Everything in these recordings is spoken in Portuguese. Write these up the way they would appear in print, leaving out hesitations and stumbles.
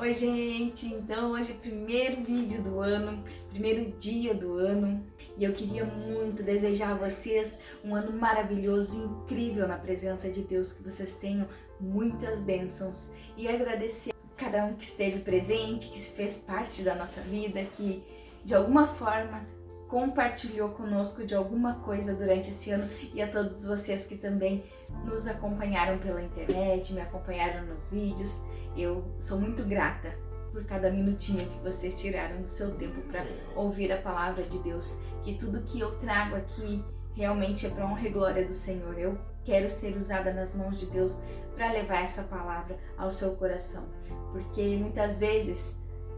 Oi, gente! Então, hoje é o primeiro vídeo do ano, primeiro dia do ano, e eu queria muito desejar a vocês um ano maravilhoso, incrível na presença de Deus, que vocês tenham muitas bênçãos e agradecer a cada um que esteve presente, que fez parte da nossa vida, que de alguma forma compartilhou conosco de alguma coisa durante esse ano, e a todos vocês que também nos acompanharam pela internet, me acompanharam nos vídeos. Eu sou muito grata por cada minutinho que vocês tiraram do seu tempo para ouvir a palavra de Deus, que tudo que eu trago aqui realmente é para honra e glória do Senhor. Eu quero ser usada nas mãos de Deus para levar essa palavra ao seu coração, porque muitas vezes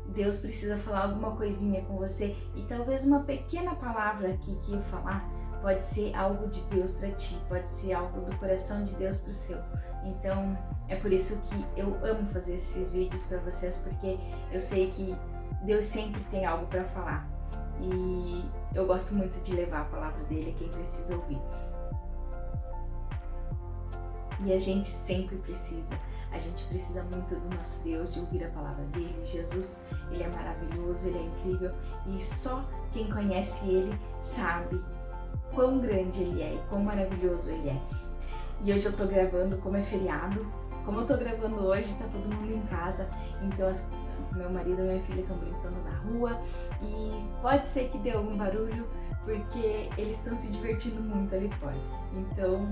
Deus precisa falar alguma coisinha com você e talvez uma pequena palavra aqui que eu falar pode ser algo de Deus para ti, pode ser algo do coração de Deus para o seu. Então é por isso que eu amo fazer esses vídeos para vocês, porque eu sei que Deus sempre tem algo para falar e eu gosto muito de levar a palavra dele a quem precisa ouvir. E a gente sempre precisa. A gente precisa muito do nosso Deus, de ouvir a palavra dele. Jesus, ele é maravilhoso, ele é incrível e só quem conhece ele sabe quão grande ele é e quão maravilhoso ele é. E hoje eu tô gravando, como é feriado, como eu tô gravando hoje, tá todo mundo em casa, então meu marido e minha filha estão brincando na rua e pode ser que dê algum barulho porque eles estão se divertindo muito ali fora. Então,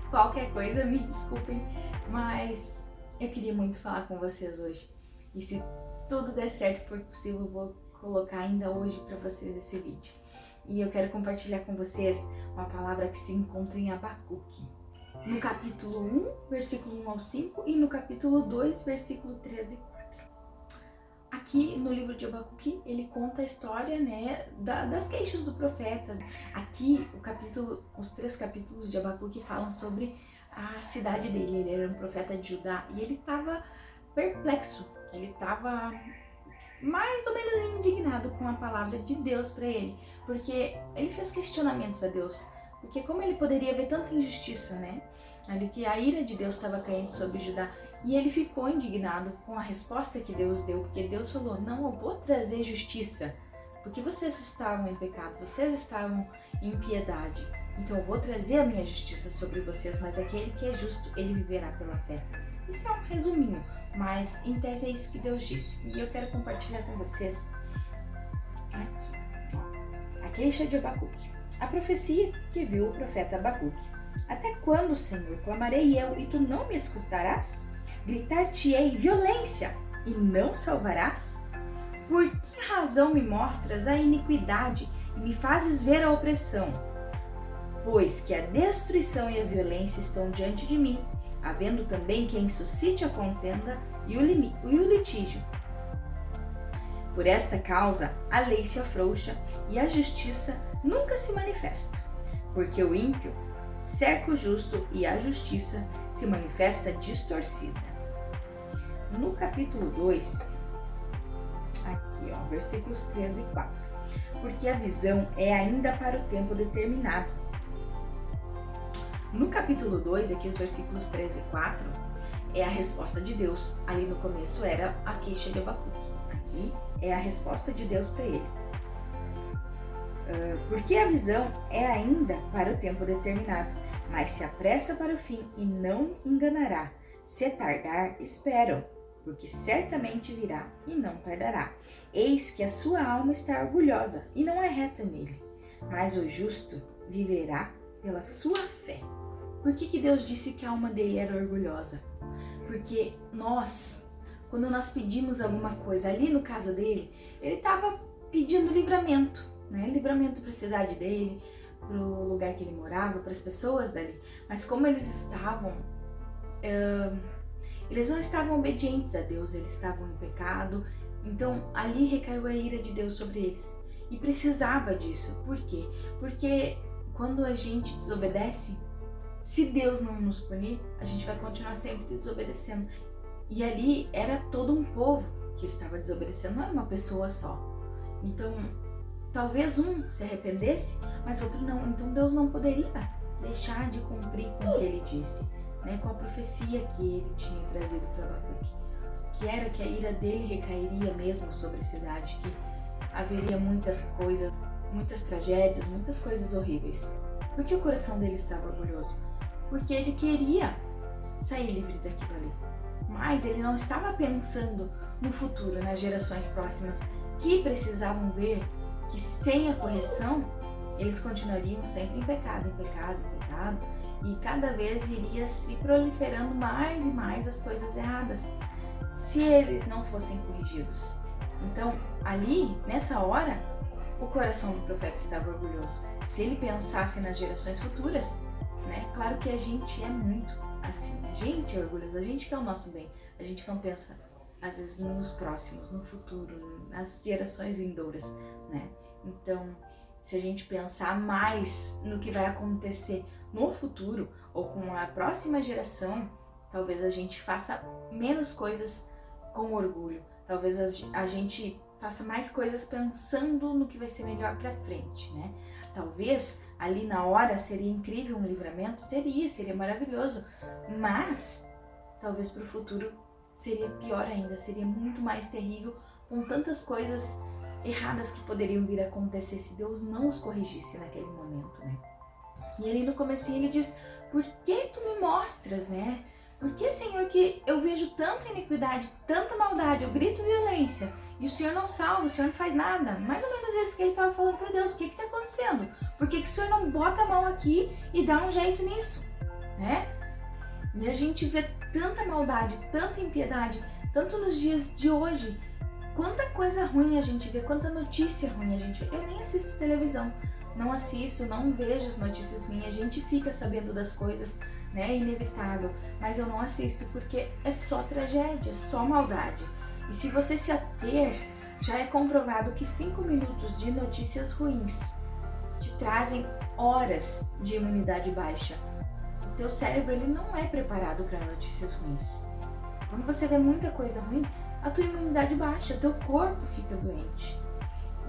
qualquer coisa, me desculpem, mas eu queria muito falar com vocês hoje. E se tudo der certo e for possível, eu vou colocar ainda hoje para vocês esse vídeo. E eu quero compartilhar com vocês uma palavra que se encontra em Abacuque, no capítulo 1, versículo 1 ao 5 e no capítulo 2, versículo 13 e 4. Aqui no livro de Abacuque, ele conta a história, né, das queixas do profeta. Aqui os 3 capítulos de Abacuque falam sobre a cidade dele. Ele era um profeta de Judá e ele estava perplexo, ele estava mais ou menos indignado com a palavra de Deus para ele, porque ele fez questionamentos a Deus, porque como ele poderia ver tanta injustiça, né? Ali que a ira de Deus estava caindo sobre Judá, e ele ficou indignado com a resposta que Deus deu, porque Deus falou: não, eu vou trazer justiça, porque vocês estavam em pecado, vocês estavam em impiedade, então eu vou trazer a minha justiça sobre vocês, mas aquele que é justo, ele viverá pela fé. Isso é um resuminho, mas em tese é isso que Deus disse. E eu quero compartilhar com vocês aqui, a queixa de Abacuque. A profecia que viu o profeta Abacuque. Até quando, Senhor, clamarei eu e tu não me escutarás? Gritar-te-ei violência e não salvarás? Por que razão me mostras a iniquidade e me fazes ver a opressão? Pois que a destruição e a violência estão diante de mim, havendo também quem suscite a contenda e o litígio. Por esta causa, a lei se afrouxa e a justiça nunca se manifesta, porque o ímpio cerca o justo e a justiça se manifesta distorcida. No capítulo 2, aqui ó, versículos 13 e 4, porque a visão é ainda para o tempo determinado. No capítulo 2, aqui os versículos 13 e 4, é a resposta de Deus. Ali no começo era a queixa de Abacuque. Aqui é a resposta de Deus para ele. Porque a visão é ainda para o tempo determinado, mas se apressa para o fim e não enganará. Se tardar, espero, porque certamente virá e não tardará. Eis que a sua alma está orgulhosa e não é reta nele, mas o justo viverá pela sua fé. Por que Deus disse que a alma dele era orgulhosa? Porque quando nós pedimos alguma coisa, ali no caso dele, ele estava pedindo livramento, né? Livramento para a cidade dele, para o lugar que ele morava, para as pessoas dali. Mas como eles não estavam obedientes a Deus, eles estavam em pecado, então ali recaiu a ira de Deus sobre eles. E precisava disso. Por quê? Porque quando a gente desobedece, se Deus não nos punir, a gente vai continuar sempre desobedecendo. E ali era todo um povo que estava desobedecendo, não era uma pessoa só. Então, talvez um se arrependesse, mas outro não. Então Deus não poderia deixar de cumprir com o que ele disse, né? Com a profecia que ele tinha trazido para Abacuque. que era que a ira dele recairia mesmo sobre a cidade, que haveria muitas coisas, muitas tragédias, muitas coisas horríveis. Por que o coração dele estava orgulhoso? Porque ele queria sair livre daquilo ali. Mas ele não estava pensando no futuro, nas gerações próximas, que precisavam ver que sem a correção, eles continuariam sempre em pecado, e cada vez iria se proliferando mais e mais as coisas erradas, se eles não fossem corrigidos. Então, ali, nessa hora, o coração do profeta estava orgulhoso. Se ele pensasse nas gerações futuras, né? Claro que a gente é muito assim, a gente é orgulhoso, a gente quer o nosso bem, a gente não pensa, às vezes, nos próximos, no futuro, nas gerações vindouras, né? Então, se a gente pensar mais no que vai acontecer no futuro ou com a próxima geração, talvez a gente faça menos coisas com orgulho, talvez a gente faça mais coisas pensando no que vai ser melhor pra frente, né? Talvez ali na hora seria incrível um livramento, seria maravilhoso, mas talvez pro futuro seria pior ainda, seria muito mais terrível, com tantas coisas erradas que poderiam vir a acontecer se Deus não os corrigisse naquele momento, né? E ali no comecinho ele diz: por que tu me mostras, né? Por que, Senhor, que eu vejo tanta iniquidade, tanta maldade, eu grito violência e o Senhor não salva, o Senhor não faz nada? Mais ou menos isso que ele estava falando para Deus. O que está acontecendo? Por que o Senhor não bota a mão aqui e dá um jeito nisso, né? E a gente vê tanta maldade, tanta impiedade, tanto nos dias de hoje. Quanta coisa ruim a gente vê, quanta notícia ruim a gente vê. Eu nem assisto televisão, não assisto, não vejo as notícias ruins. A gente fica sabendo das coisas, né? É inevitável, mas eu não assisto porque é só tragédia, é só maldade. E se você se ater, já é comprovado que 5 minutos de notícias ruins te trazem horas de imunidade baixa. O teu cérebro, ele não é preparado para notícias ruins. Quando você vê muita coisa ruim, a tua imunidade baixa, teu corpo fica doente.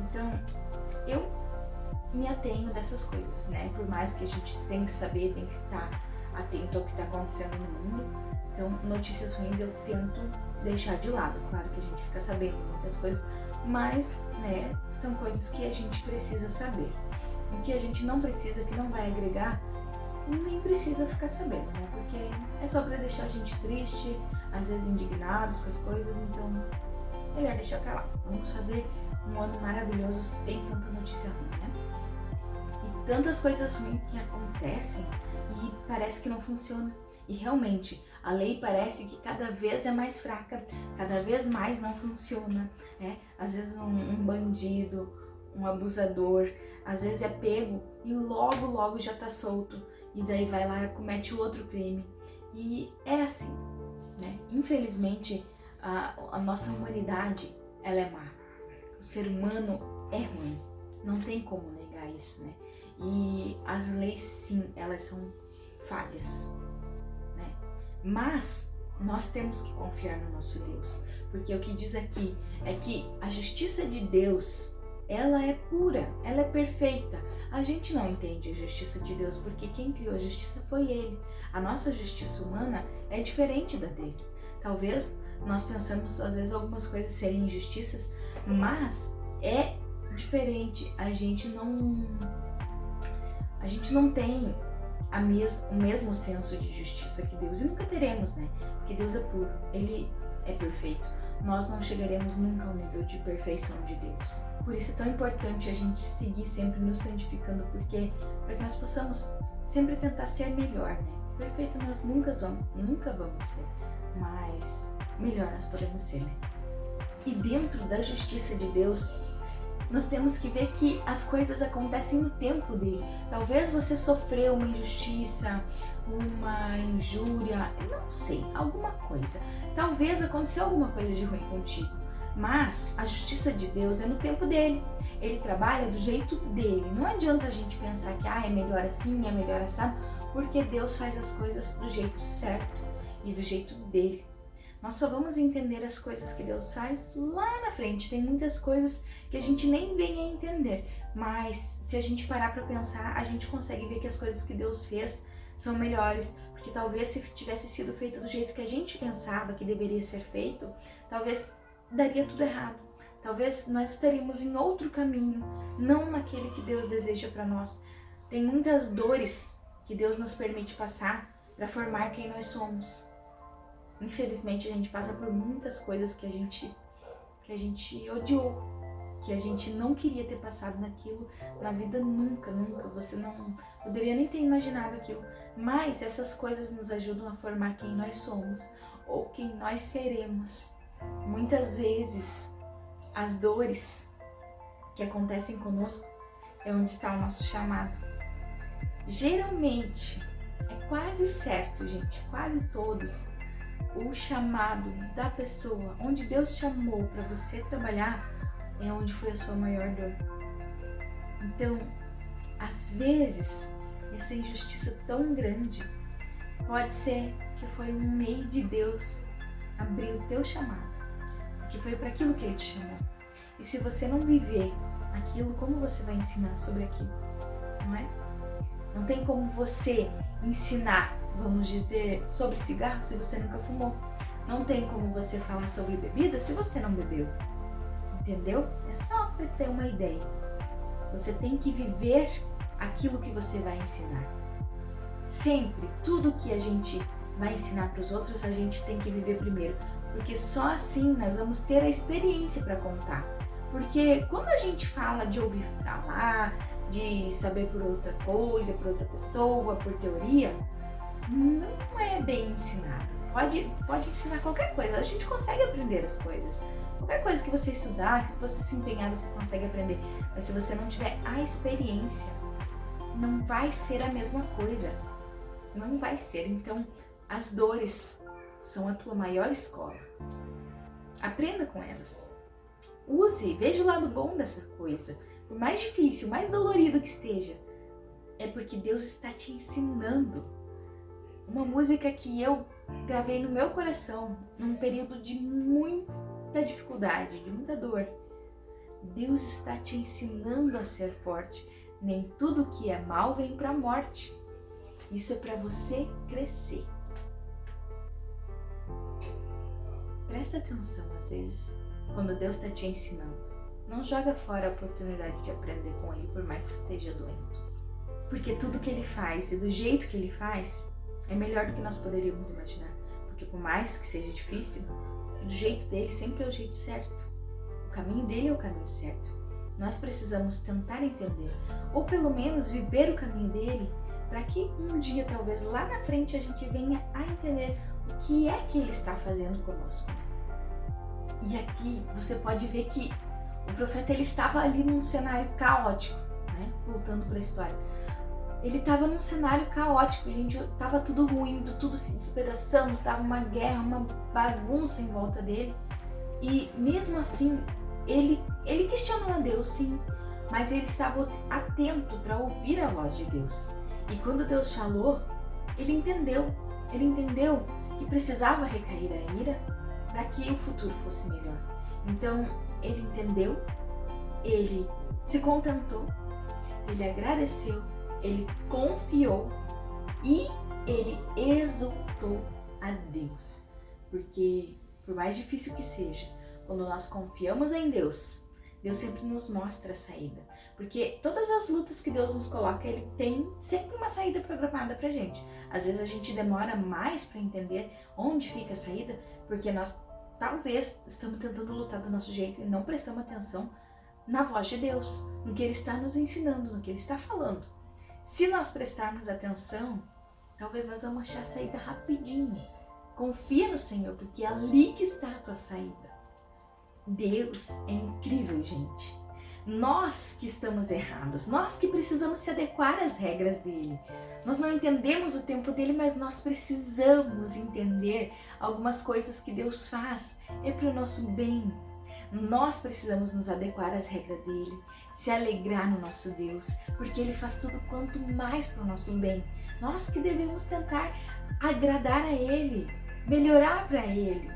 Então, eu me atenho dessas coisas, né? Por mais que a gente tem que saber, tem que estar atento ao que está acontecendo no mundo. Então, notícias ruins eu tento deixar de lado. Claro que a gente fica sabendo muitas coisas, mas, né, são coisas que a gente precisa saber. O que a gente não precisa, que não vai agregar, nem precisa ficar sabendo, né? Porque é só para deixar a gente triste, às vezes indignados com as coisas, então melhor deixar pra lá. Vamos fazer um ano maravilhoso sem tanta notícia ruim, né? E tantas coisas ruins que acontecem e parece que não funciona. E realmente, a lei parece que cada vez é mais fraca, cada vez mais não funciona, né? Às vezes um bandido, um abusador, às vezes é pego e logo já tá solto. E daí vai lá e comete outro crime. E é assim, né? Infelizmente, a nossa humanidade, ela é má. O ser humano é ruim. Não tem como negar isso, né? E as leis, sim, elas são falhas, né? Mas nós temos que confiar no nosso Deus. Porque o que diz aqui é que a justiça de Deus, ela é pura, ela é perfeita. A gente não entende a justiça de Deus porque quem criou a justiça foi Ele. A nossa justiça humana é diferente da dele. Talvez nós pensamos às vezes algumas coisas serem injustiças, mas é diferente. A gente não tem o mesmo senso de justiça que Deus, e nunca teremos, né? Porque Deus é puro, Ele é perfeito. Nós não chegaremos nunca ao nível de perfeição de Deus. Por isso é tão importante a gente seguir sempre nos santificando, porque para que nós possamos sempre tentar ser melhor, né? Perfeito nós nunca vamos ser, mas melhor nós podemos ser, né? E dentro da justiça de Deus, nós temos que ver que as coisas acontecem no tempo dele. Talvez você sofreu uma injustiça, uma injúria, não sei, alguma coisa. Talvez aconteceu alguma coisa de ruim contigo, mas a justiça de Deus é no tempo dele. Ele trabalha do jeito dele. Não adianta a gente pensar que é melhor assim, é melhor assado, porque Deus faz as coisas do jeito certo e do jeito dele. Nós só vamos entender as coisas que Deus faz lá na frente. Tem muitas coisas que a gente nem vem a entender, mas se a gente parar para pensar, a gente consegue ver que as coisas que Deus fez são melhores, porque porque talvez se tivesse sido feito do jeito que a gente pensava que deveria ser feito, talvez daria tudo errado. Talvez nós estaríamos em outro caminho, não naquele que Deus deseja para nós. Tem muitas dores que Deus nos permite passar para formar quem nós somos. Infelizmente a gente passa por muitas coisas que a gente odiou, que a gente não queria ter passado naquilo na vida nunca. Você não poderia nem ter imaginado aquilo. Mas essas coisas nos ajudam a formar quem nós somos ou quem nós seremos. Muitas vezes as dores que acontecem conosco é onde está o nosso chamado. Geralmente, é quase certo, gente, quase todos, o chamado da pessoa, onde Deus chamou para você trabalhar, é onde foi a sua maior dor. Então, às vezes, essa injustiça tão grande pode ser que foi um meio de Deus abrir o teu chamado, que foi para aquilo que Ele te chamou. E se você não viver aquilo, como você vai ensinar sobre aquilo? Não é? Não tem como você ensinar, vamos dizer, sobre cigarro se você nunca fumou. Não tem como você falar sobre bebida se você não bebeu. Entendeu? É só para ter uma ideia. Você tem que viver aquilo que você vai ensinar. Sempre, tudo que a gente vai ensinar para os outros, a gente tem que viver primeiro. Porque só assim nós vamos ter a experiência para contar. Porque quando a gente fala de ouvir falar, de saber por outra coisa, por outra pessoa, por teoria, não é bem ensinado. Pode ensinar qualquer coisa, a gente consegue aprender as coisas. Qualquer coisa que você estudar, que você se empenhar, você consegue aprender. Mas se você não tiver a experiência, não vai ser a mesma coisa. Não vai ser. Então, as dores são a tua maior escola. Aprenda com elas. Use, veja o lado bom dessa coisa. Por mais difícil, mais dolorido que esteja, é porque Deus está te ensinando. Uma música que eu gravei no meu coração, num período de muita dificuldade, de muita dor. Deus está te ensinando a ser forte. Nem tudo que é mal vem para a morte. Isso é para você crescer. Presta atenção, às vezes, quando Deus está te ensinando. Não joga fora a oportunidade de aprender com Ele, por mais que esteja doendo. Porque tudo que Ele faz e do jeito que Ele faz é melhor do que nós poderíamos imaginar. Porque por mais que seja difícil, do jeito dele sempre é o jeito certo. O caminho dele é o caminho certo. Nós precisamos tentar entender, ou pelo menos viver o caminho dele, para que um dia, talvez lá na frente, a gente venha a entender o que é que Ele está fazendo conosco. E aqui você pode ver que o profeta ele estava ali num cenário caótico, né? Voltando para a história. Ele estava num cenário caótico, gente, estava tudo ruim, tudo se despedaçando, estava uma guerra, uma bagunça em volta dele. E mesmo assim, ele questionou a Deus, sim, mas ele estava atento para ouvir a voz de Deus. E quando Deus falou, ele entendeu que precisava recair a ira para que o futuro fosse melhor. Então, ele entendeu, ele se contentou, ele agradeceu, ele confiou e ele exultou a Deus. Porque, por mais difícil que seja, quando nós confiamos em Deus, Deus sempre nos mostra a saída. Porque todas as lutas que Deus nos coloca, Ele tem sempre uma saída programada pra gente. Às vezes a gente demora mais para entender onde fica a saída, porque nós talvez estamos tentando lutar do nosso jeito e não prestamos atenção na voz de Deus, no que Ele está nos ensinando, no que Ele está falando. Se nós prestarmos atenção, talvez nós vamos achar a saída rapidinho. Confia no Senhor, porque é ali que está a tua saída. Deus é incrível, gente. Nós que estamos errados, nós que precisamos se adequar às regras dele. Nós não entendemos o tempo dele, mas nós precisamos entender algumas coisas que Deus faz. É para o nosso bem. Nós precisamos nos adequar às regras dele, se alegrar no nosso Deus, porque ele faz tudo quanto mais para o nosso bem. Nós que devemos tentar agradar a ele, melhorar para ele.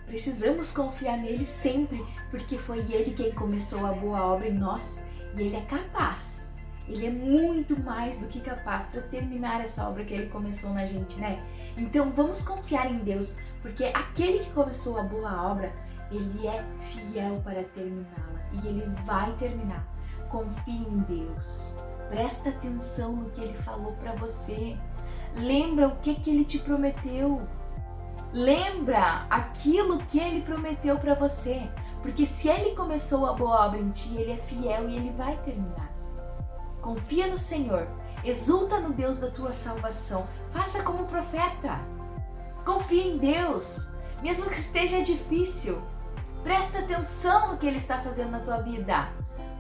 Precisamos confiar nele sempre, porque foi ele quem começou a boa obra em nós e ele é capaz Ele é muito mais do que capaz para terminar essa obra que Ele começou na gente, né? Então vamos confiar em Deus, porque aquele que começou a boa obra, Ele é fiel para terminá-la e Ele vai terminar. Confie em Deus, presta atenção no que Ele falou para você, lembra o que Ele te prometeu, lembra aquilo que Ele prometeu para você, porque se Ele começou a boa obra em ti, Ele é fiel e Ele vai terminar. Confia no Senhor, exulta no Deus da tua salvação, faça como o profeta, confia em Deus, mesmo que esteja difícil, presta atenção no que Ele está fazendo na tua vida,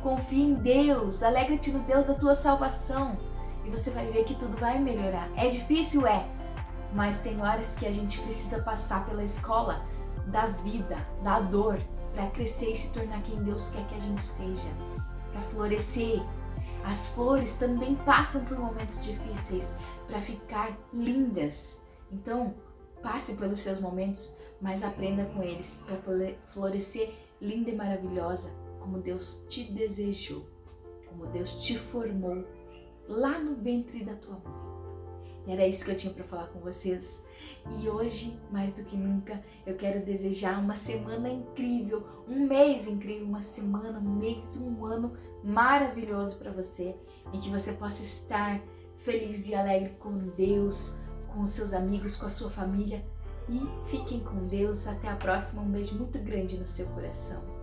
confia em Deus, alegra-te no Deus da tua salvação e você vai ver que tudo vai melhorar. É difícil? É, mas tem horas que a gente precisa passar pela escola da vida, da dor, para crescer e se tornar quem Deus quer que a gente seja, para florescer. As flores também passam por momentos difíceis para ficar lindas. Então, passe pelos seus momentos, mas aprenda com eles para florescer linda e maravilhosa, como Deus te desejou, como Deus te formou lá no ventre da tua mãe. E era isso que eu tinha para falar com vocês. E hoje, mais do que nunca, eu quero desejar uma semana incrível, um mês incrível, uma semana, um mês, um ano maravilhoso para você, em que você possa estar feliz e alegre com Deus, com os seus amigos, com a sua família. E fiquem com Deus. Até a próxima. Um beijo muito grande no seu coração.